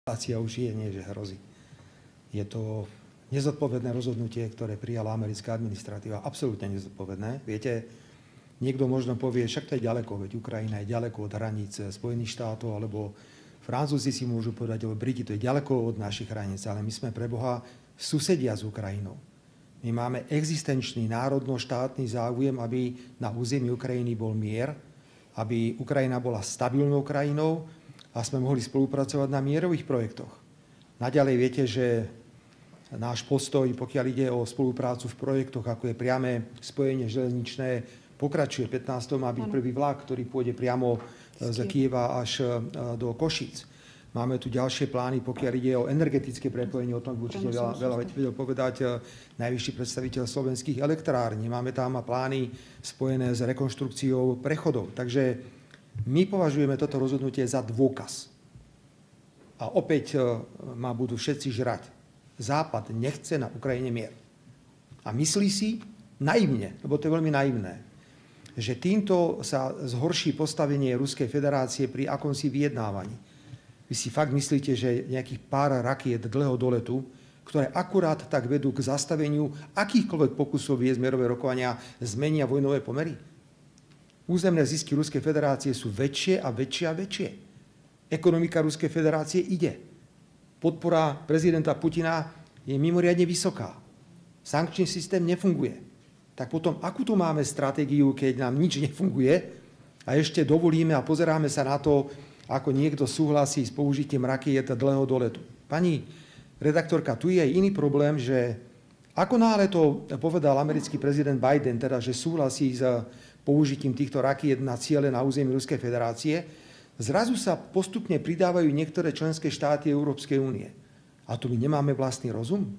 Situácia už je, nie že hrozí. Je to nezodpovedné rozhodnutie, ktoré prijala americká administratíva. Absolútne nezodpovedné. Viete, niekto možno povie, však to je ďaleko, veď Ukrajina je ďaleko od hraníc Spojených štátov, alebo Francúzi si môžu povedať, alebo Briti, to je ďaleko od našich hraníc, ale my sme pre Boha susedia s Ukrajinou. My máme existenčný národno-štátny záujem, aby na území Ukrajiny bol mier, aby Ukrajina bola stabilnou krajinou a sme mohli spolupracovať na mierových projektoch. Naďalej viete, že náš postoj, pokiaľ ide o spoluprácu v projektoch, ako je priame spojenie železničné, pokračuje. 15. má byť prvý vlak, ktorý pôjde priamo z Kyjeva až do Košíc. Máme tu ďalšie plány, pokiaľ ide o energetické prepojenie, o tom určite veľa vedel povedať najvyšší predstaviteľ slovenských elektrární. Máme tam plány spojené s rekonštrukciou prechodov. Takže my považujeme toto rozhodnutie za dôkaz. A opäť ma budú všetci žrať. Západ nechce na Ukrajine mier. A myslí si naivne, lebo to je veľmi naivné, že týmto sa zhorší postavenie Ruskej federácie pri akomsi vyjednávaní. Vy si fakt myslíte, že nejakých pár rakiet dlhého doletu, ktoré akurát tak vedú k zastaveniu akýchkoľvek pokusov viesť mierové rokovania, zmenia vojnové pomery? Územné zisky Ruskej federácie sú väčšie a väčšie a väčšie. Ekonomika Ruskej federácie ide. Podpora prezidenta Putina je mimoriadne vysoká. Sankčný systém nefunguje. Tak potom, akú tu máme stratégiu, keď nám nič nefunguje a ešte dovolíme a pozeráme sa na to, ako niekto súhlasí s použitím rakiet dlhého doletu. Pani redaktorka, tu je aj iný problém, že ako náhle to povedal americký prezident Biden, teda, že súhlasí s použitím týchto rakiet na ciele na území Ruskej federácie, zrazu sa postupne pridávajú niektoré členské štáty Európskej únie. A tu my nemáme vlastný rozum?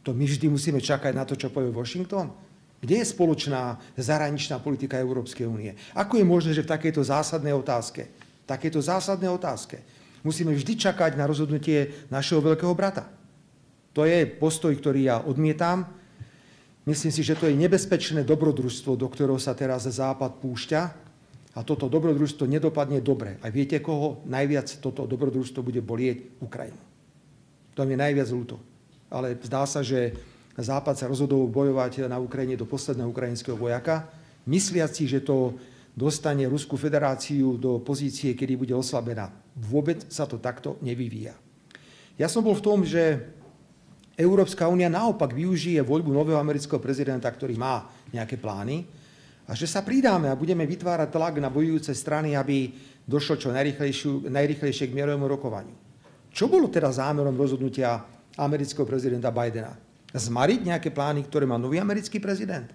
To my vždy musíme čakať na to, čo povie Washington? Kde je spoločná zahraničná politika Európskej únie? Ako je možné, že v takejto zásadnej otázke musíme vždy čakať na rozhodnutie našeho veľkého brata? To je postoj, ktorý ja odmietam. Myslím si, že to je nebezpečné dobrodružstvo, do ktorého sa teraz Západ púšťa a toto dobrodružstvo nedopadne dobre. A viete, koho najviac toto dobrodružstvo bude bolieť? Ukrajinu. To mi je najviac ľúto. Ale zdá sa, že Západ sa rozhodol bojovať na Ukrajine do posledného ukrajinského vojaka, mysliaci, že to dostane Ruskú federáciu do pozície, kedy bude oslabená. Vôbec sa to takto nevyvíja. Ja som bol v tom, že Európska únia naopak využije voľbu nového amerického prezidenta, ktorý má nejaké plány, a že sa pridáme a budeme vytvárať tlak na bojujúce strany, aby došlo čo najrýchlejšie k mierovému rokovaniu. Čo bolo teda zámerom rozhodnutia amerického prezidenta Bidena? Zmariť nejaké plány, ktoré má nový americký prezident?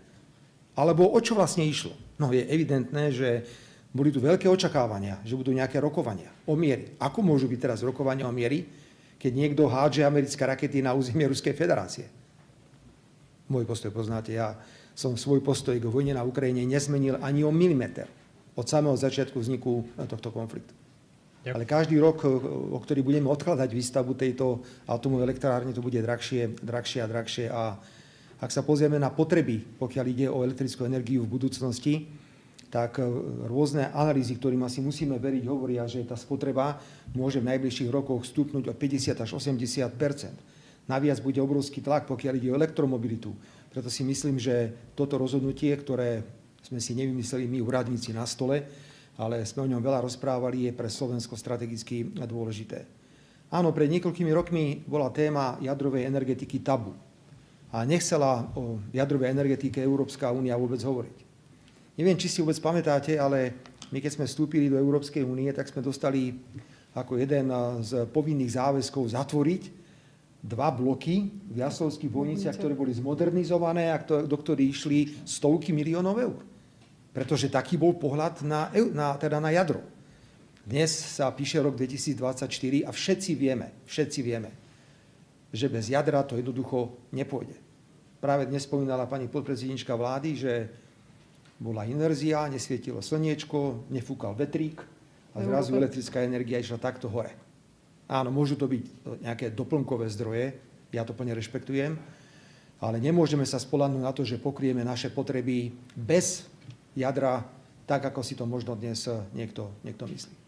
Alebo o čo vlastne išlo? No je evidentné, že boli tu veľké očakávania, že budú nejaké rokovania o miery. Ako môžu byť teraz rokovania o miery, keď niekto hádže americké rakety na územie Ruskej federácie? Môj postoj poznáte, ja som svoj postoj k vojne na Ukrajine nezmenil ani o milimeter od samého začiatku vzniku tohto konfliktu. Ďakujem. Ale každý rok, o ktorý budeme odkladať výstavbu tejto atomovej elektrárne, to bude drahšie a drahšie. A ak sa pozrieme na potreby, pokiaľ ide o elektrickú energiu v budúcnosti, tak rôzne analýzy, ktorým asi musíme veriť, hovoria, že tá spotreba môže v najbližších rokoch stúpnuť o 50 až 80 %. Naviac bude obrovský tlak, pokiaľ ide o elektromobilitu. Preto si myslím, že toto rozhodnutie, ktoré sme si nevymysleli my úradníci na stole, ale sme o ňom veľa rozprávali, je pre Slovensko strategicky dôležité. Áno, pred niekoľkými rokmi bola téma jadrovej energetiky tabu. A nechcela o jadrovej energetike Európska únia vôbec hovoriť. Neviem, či si vôbec pamätáte, ale my keď sme vstúpili do Európskej únie, tak sme dostali ako jeden z povinných záväzkov zatvoriť 2 bloky v Jaslovských Bojniciach, ktoré boli zmodernizované a do ktorých išli stovky miliónov eur. Pretože taký bol pohľad na jadro. Dnes sa píše rok 2024 a všetci vieme, že bez jadra to jednoducho nepôjde. Práve dnes spomínala pani podpredsednička vlády, že bola inverzia, nesvietilo slniečko, nefúkal vetrík a zrazu elektrická energia išla takto hore. Áno, môžu to byť nejaké doplnkové zdroje, ja to plne rešpektujem, ale nemôžeme sa spoľahnúť na to, že pokrieme naše potreby bez jadra, tak ako si to možno dnes niekto myslí.